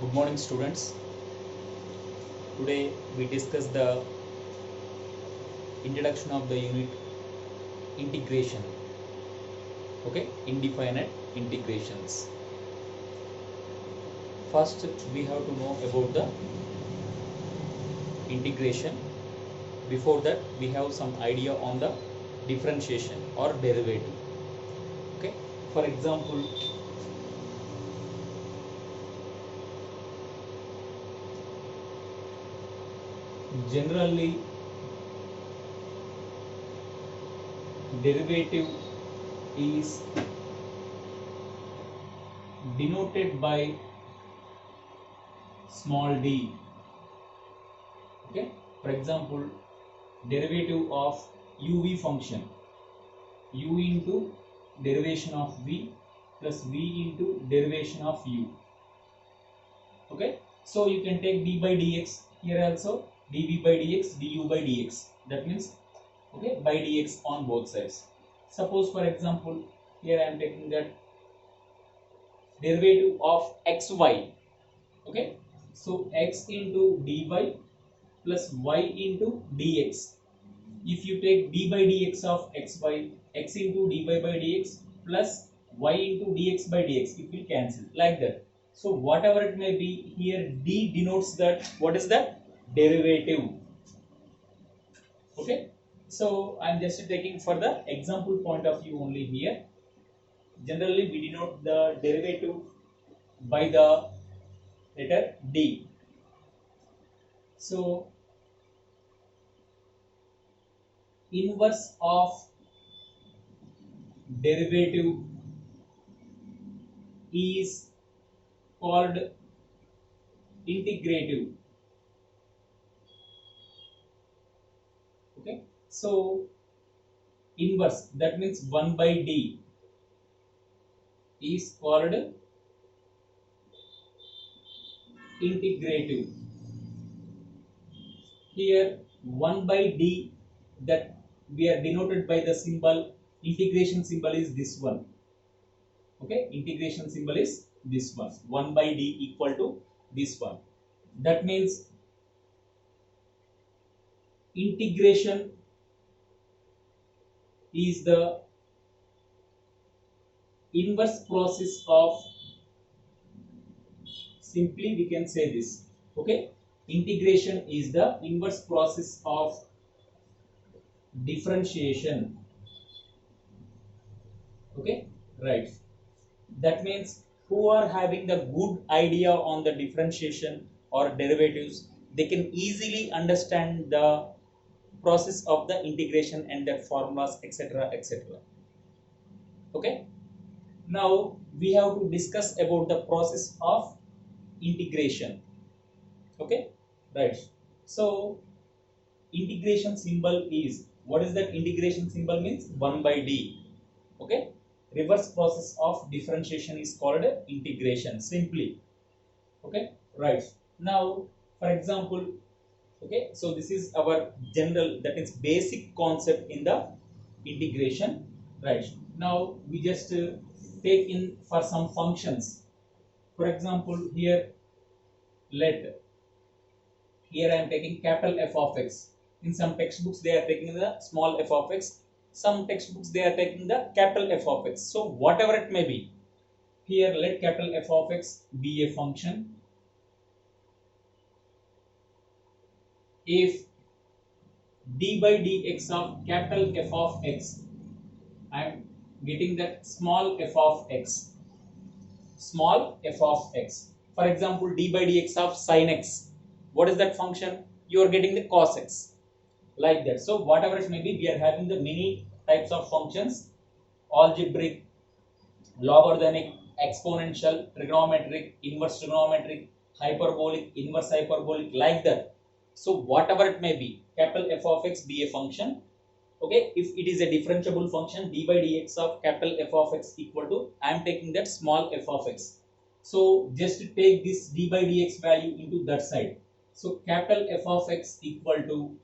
Good morning, students. Today we discuss the introduction of the unit integration. Okay, indefinite integrations. First, we have to know about the integration. Before that, we have some idea on the differentiation or derivative. Okay, for example, generally derivative is denoted by small d. Okay, for example, derivative of uv function, u into derivation of v plus v into derivation of u. Okay, so you can take d by dx here also, dv by dx, du by dx, that means okay by dx on both sides. Suppose for example here I am taking that derivative of xy. Okay, so x into dy plus y into dx. If you take d by dx of xy, x into dy by dx plus y into dx by dx, it will cancel like that. So whatever it may be, here d denotes that what is that derivative. Okay, so I'm just taking for the example point of view only here. Generally we denote the derivative by the letter d. So inverse of derivative is called integrative. Okay, so inverse, that means 1 by d, is called integrative. Here 1 by d, that we are denoted by the symbol, integration symbol is this one. Okay, integration symbol is this one, 1 by d equal to this one. That means integration is the inverse process of, simply we can say this. Okay, integration is the inverse process of differentiation. Okay, right. That means who are having the good idea on the differentiation or derivatives, they can easily understand the process of the integration and their formulas, etc., etc. Okay, now we have to discuss about the process of integration. Okay, right. So integration symbol is, what is that integration symbol means? 1 by d. Okay, reverse process of differentiation is called integration, simply. Okay, right. Now for example, okay, so this is our general, that is basic concept in the integration. Right, now we just take in for some functions. For example, here let, here I am taking capital F of x. In some textbooks they are taking the small f of x, some textbooks they are taking the capital F of x. So whatever it may be, here let capital F of x be a function if d by dx of capital F of x, I am getting that small f of x, small f of x. For example, d by dx of sin x, what is that function? You are getting the cos x, like that. So whatever it may be, we are having the many types of functions: algebraic, logarithmic, exponential, trigonometric, inverse trigonometric, hyperbolic, inverse hyperbolic, like that. So whatever it may be, capital F of x be a function. Okay, if it is a differentiable function, d by dx of capital F of x equal to, I am taking that small f of x. So just take this d by dx value into that side. So capital F of x equal to,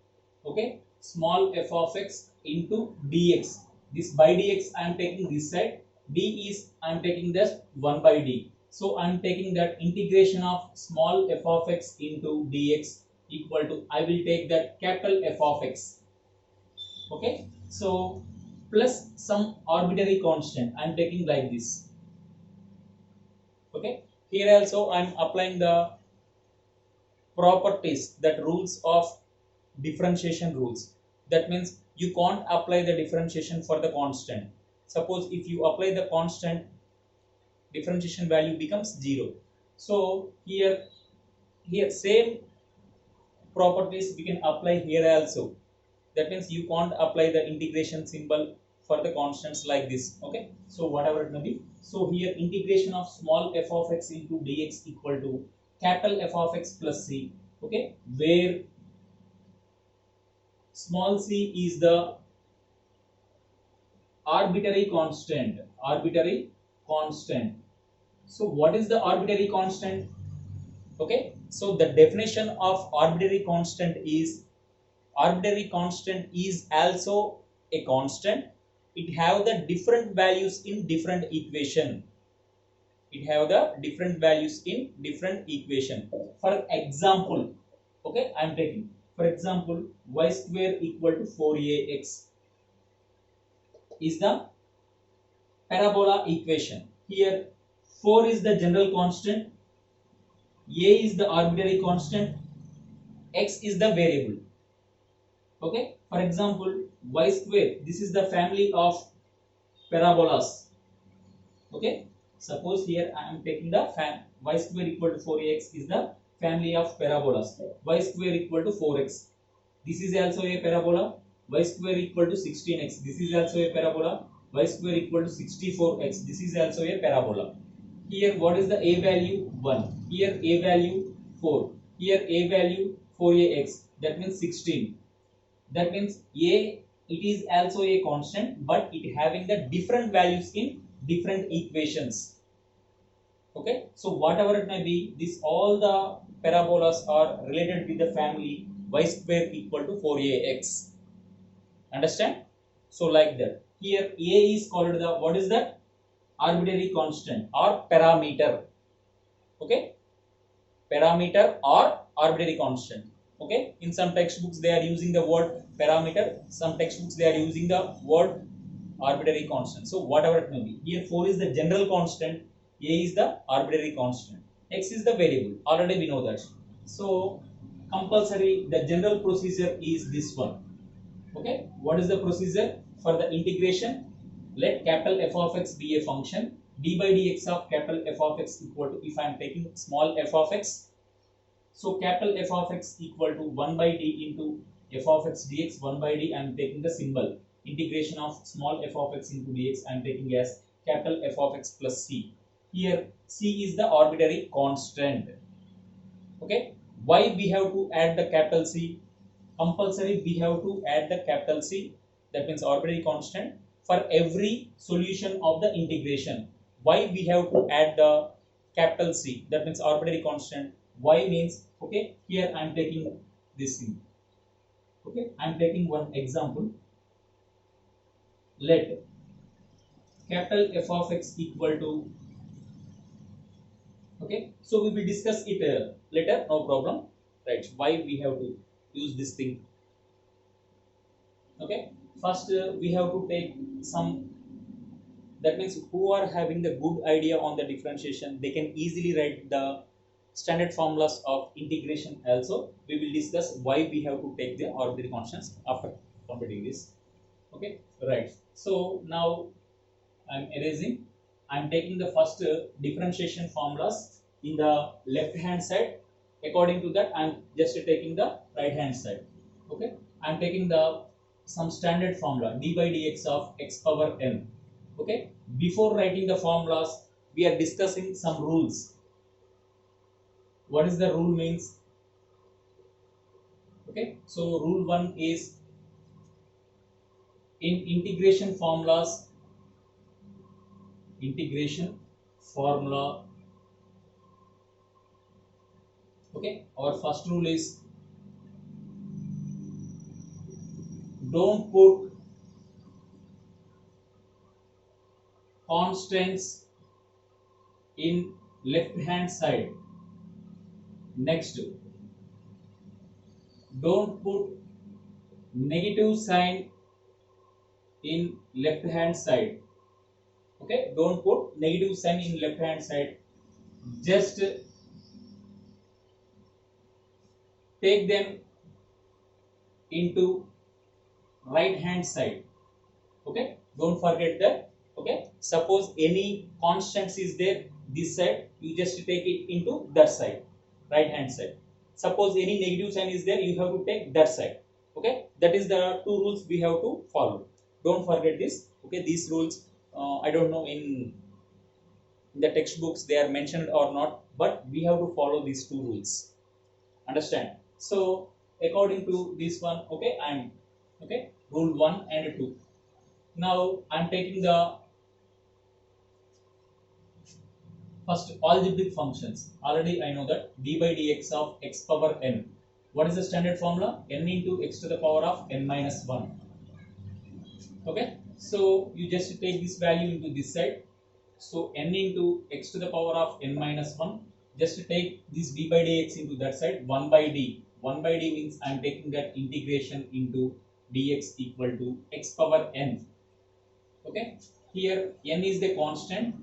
okay, small f of x into dx. This by dx I am taking this side, d is I am taking this 1 by d. So I'm taking that integration of small f of x into dx equal to, I will take that capital F of x. Okay, so plus some arbitrary constant I'm taking like this. Okay, here also I'm applying the properties, that rules of differentiation rules. That means you can't apply the differentiation for the constant. Suppose if you apply the constant, differentiation value becomes 0. So here same properties we can apply here also. That means you can't apply the integration symbol for the constants like this. Okay, so whatever it may be, so here integration of small f of x into dx equal to capital F of x plus c. Okay, where small c is the arbitrary constant. So what is the arbitrary constant? Okay, so the definition of arbitrary constant is also a constant. It have the different values in different equation. For example, okay, I am taking for example y square equal to 4ax is the parabola equation. Here 4 is the general constant, a is the arbitrary constant, x is the variable. Okay, for example y square, this is the family of parabolas. Okay, suppose here I am taking the y square equal to 4ax is the family of parabolas. Y square equal to 4x, this is also a parabola. Y square equal to 16x, this is also a parabola. Y square equal to 64x, this is also a parabola. Here what is the a value? 1. Here a value 4. Here a value 4ax, that means 16. That means a, it is also a constant, but it having the different values in different equations. Okay, so whatever it may be, this all the parabolas are related with the family y square equal to 4ax. Understand? So like that, here a is called the, what is that? Arbitrary constant or parameter. Okay, parameter or arbitrary constant. Okay, in some textbooks they are using the word parameter, some textbooks they are using the word arbitrary constant. So whatever it may be, here 4 is the general constant, a is the arbitrary constant, x is the variable, already we know that. So compulsory, the general procedure is this one. Okay, what is the procedure for the integration? Let capital F of x be a function, d by dx of capital F of x equal to, if I am taking small f of x, so capital F of x equal to 1 by d into f of x dx. 1 by d I am taking the symbol, integration of small f of x into dx I am taking as capital F of x plus c. Here c is the arbitrary constant. Okay, why we have to add the capital C? Compulsory we have to add the capital C, that means arbitrary constant, for every solution of the integration. Why we have to add the capital C, that means arbitrary constant? Why means, okay, here I am taking this thing. Okay, I am taking one example. Let capital F of x equal to, okay, so we will discuss it later, no problem, right? Why we have to use this thing? Okay, first we have to take some, that means who are having the good idea on the differentiation, they can easily write the standard formulas of integration. Also we will discuss why we have to take the arbitrary constants after completing this. Okay, right, so now I'm erasing. I'm taking the first differentiation formulas in the left hand side. According to that, I'm just taking the right hand side. Okay, I'm taking the some standard formula d by dx of x power n. Okay, before writing the formulas, we are discussing some rules. What is the rule means? Okay, so rule 1 is, in integration formula, okay, our first rule is, don't put constants in left hand side. Next, don't put negative sign in left hand side. Okay, don't put negative sign in left hand side. Just take them into right hand side. Okay, don't forget that. Okay, suppose any constants is there this side, you just take it into that side, right hand side. Suppose any negative sign is there, you have to take that side. Okay, that is the two rules we have to follow. Don't forget this. Okay, these rules, I don't know in the textbooks they are mentioned or not, but we have to follow these two rules. Understand? So according to this one, okay, I'm okay, rule 1 and 2. Now I'm taking the first algebraic functions. Already I know that d by dx of x power n. What is the standard formula? N into x to the power of n minus 1. Okay, so you just take this value into this side. So n into x to the power of n minus 1. Just take this d by dx into that side. 1 by d. 1 by d means I am taking that integration into dx equal to x power n. Okay, here n is the constant.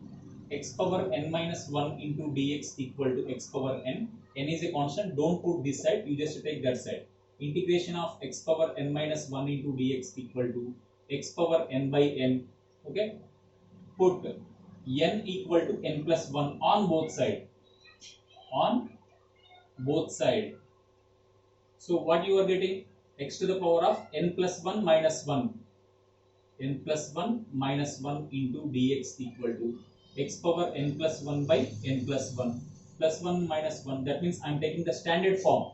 X power n minus 1 into dx equal to x power n. N is a constant. Don't put this side. You just take that side. Integration of x power n minus 1 into dx equal to x power n by n. Okay, put n equal to n plus 1 on both sides. On both sides. So what you are getting? X to the power of n plus 1 minus 1. N plus 1 minus 1 into dx equal to x power n plus 1 by n plus 1. Plus 1 minus 1. That means I am taking the standard form.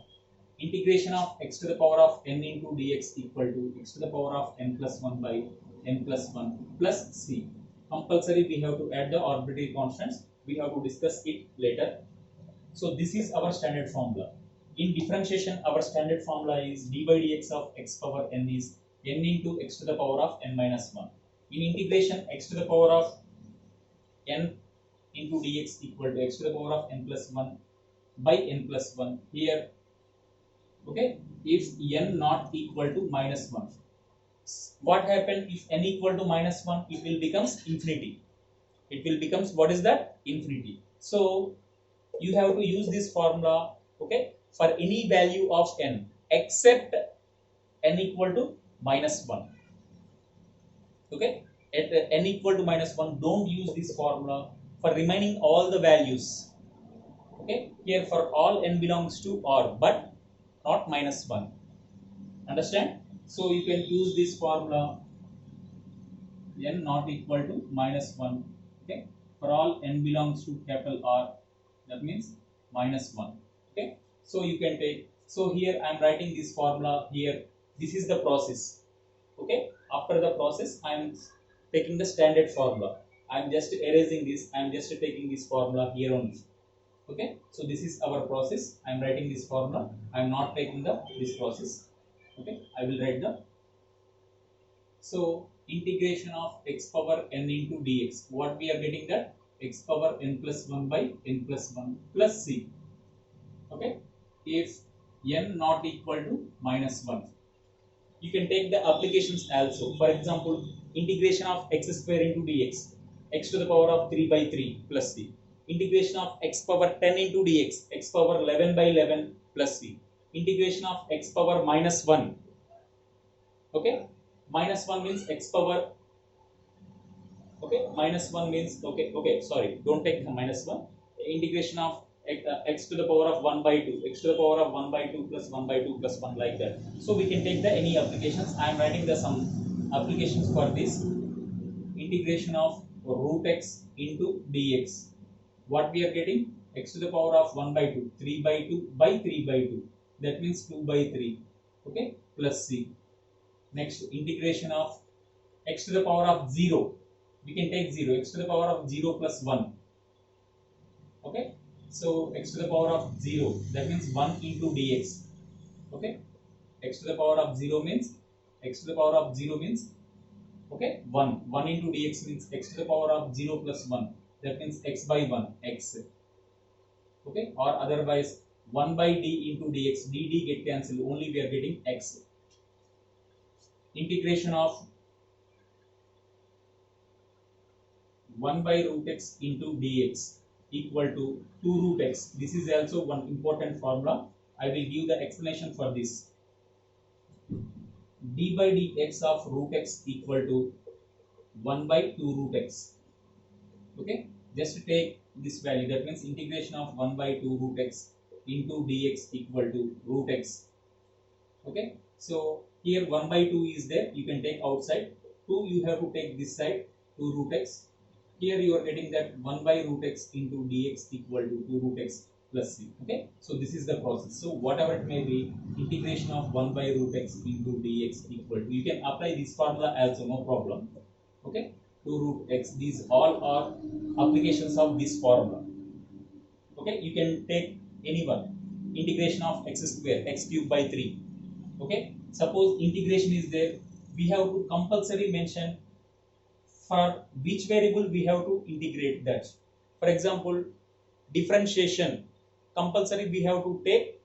Integration of x to the power of n into dx equal to x to the power of n plus 1 by n plus 1 plus c. Compulsory we have to add the arbitrary constants. We have to discuss it later. So this is our standard formula. In differentiation, our standard formula is d by dx of x power n is n into x to the power of n minus 1. In integration, x to the power of n into dx equal to x to the power of n plus 1 by n plus 1. Here, okay, if n not equal to minus 1. What happens if n equal to minus 1? It will becomes infinity. It will becomes, what is that? Infinity. So you have to use this formula, okay, for any value of n except n equal to minus 1. Okay, at n equal to minus 1, don't use this formula for remaining all the values. Okay, here for all n belongs to R, but not minus 1. Understand? So you can use this formula n not equal to minus 1. Okay, for all n belongs to capital R, that means minus 1. Okay, so you can take, so here I am writing this formula here. This is the process. Okay, after the process I am taking the standard formula. I am just erasing this. I am just taking this formula here only. Okay, so this is our process. I am writing this formula. I am not taking this process. Okay, I will write the, so integration of x power n into dx. What we are getting, that x power n plus 1 by n plus 1 plus c. Okay, if n not equal to minus 1. You can take the applications also. For example, integration of x square into dx, x to the power of 3 by 3 plus c. Integration of x power 10 into dx, x power 11 by 11 plus c. Integration of x power minus 1. Okay, minus 1 means x power, okay, minus 1 means, okay, sorry, don't take the minus 1. Integration of x to the power of 1 by 2, x to the power of 1 by 2 plus 1 by 2 plus 1, like that. So we can take the any applications. I am writing the some applications for this. Integration of root x into dx. What we are getting? X to the power of 1 by 2, 3 by 2 by 3 by 2. That means 2 by 3. Okay, plus c. Next, integration of x to the power of 0. We can take 0. X to the power of 0 plus 1. Okay, so x to the power of 0, that means 1 into dx. Okay, x to the power of 0 means, x to the power of 0 means, okay, 1 into dx means x to the power of 0 plus 1. That means x by 1, x. Okay, or otherwise 1 by d into dx, dd get cancelled, only we are getting x. Integration of 1 by root x into dx equal to 2 root x. This is also one important formula. I will give the explanation for this. D by dx of root x equal to 1 by 2 root x. Okay, just take this value, that means integration of 1 by 2 root x into dx equal to root x. Okay, so here 1 by 2 is there, you can take outside, 2 you have to take this side, 2 root x. Here you are getting that 1 by root x into dx equal to 2 root x plus c. Okay, so this is the process. So whatever it may be, integration of 1 by root x into dx equal to, you can apply this formula also, no problem. Okay, 2 root x, these all are applications of this formula. Okay, you can take any one. Integration of x square, x cube by 3. Okay, suppose integration is there, we have to compulsory mention for which variable we have to integrate that. For example, differentiation, compulsory we have to take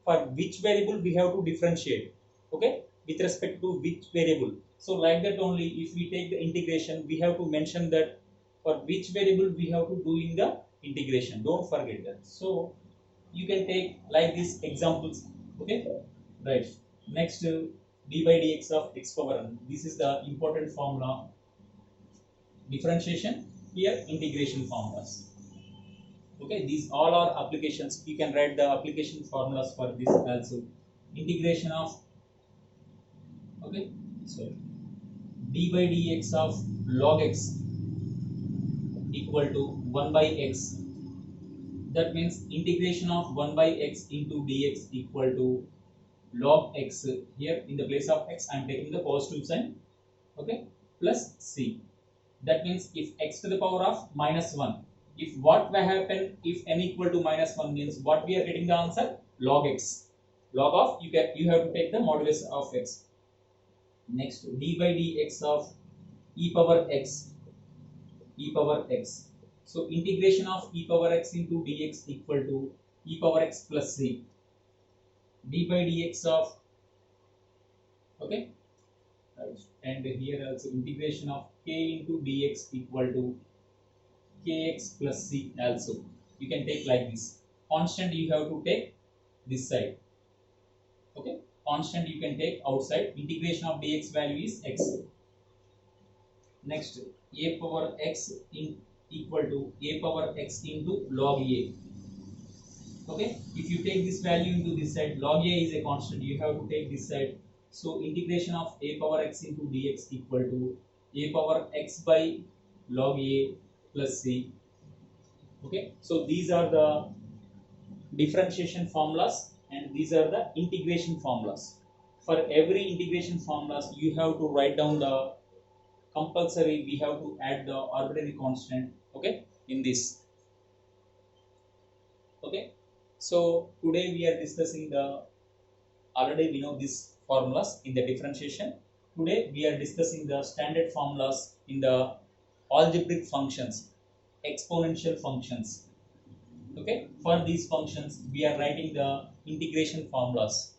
for which variable we have to differentiate. Okay, with respect to which variable. So like that only, if we take the integration, we have to mention that for which variable we have to do in the integration. Don't forget that. So you can take like these examples. Okay, right. Next, d by dx of x power n. This is the important formula. Differentiation, here integration formulas. Okay, these all are applications. You can write the application formulas for this also. Integration of, okay, sorry, d by dx of log x equal to 1 by x. That means integration of 1 by x into dx equal to log x. Here in the place of x I am taking the positive sign. Okay, plus c. That means if x to the power of minus 1, if what will happen if n equal to minus 1 means what we are getting the answer, log x. Log of, you have to take the modulus of x. Next, d by dx of e power x, e power x. So integration of e power x into dx equal to e power x plus c. D by dx of, okay, right, and here also integration of k into dx equal to kx plus c also. You can take like this. Constant you have to take this side. Okay, constant you can take outside. Integration of dx value is x. Next, a power x in equal to a power x into log a. Okay, if you take this value into this side, log a is a constant, you have to take this side. So integration of a power x into dx equal to a power x by log a plus c. Okay, so these are the differentiation formulas and these are the integration formulas. For every integration formulas, you have to write down the compulsory, we have to add the arbitrary constant, okay, in this. Okay, so today we are discussing the, already we know these formulas in the differentiation. Today we are discussing the standard formulas in the algebraic functions, exponential functions. Okay, for these functions we are writing the integration formulas.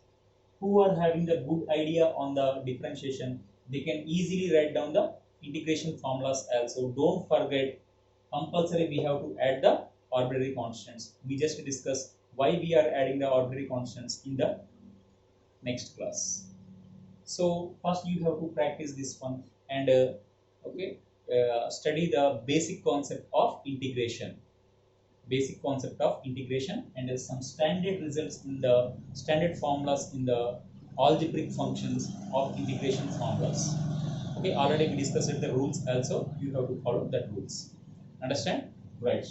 Who are having the good idea on the differentiation, they can easily write down the integration formulas also. Don't forget, compulsory we have to add the arbitrary constants. We just discussed why we are adding the arbitrary constants in the next class. So first you have to practice this one and okay, study the basic concept of integration. Basic concept of integration and some standard results in the standard formulas in the algebraic functions of integration formulas. Okay, already we discussed the rules also. You have to follow that rules. Understand? Right.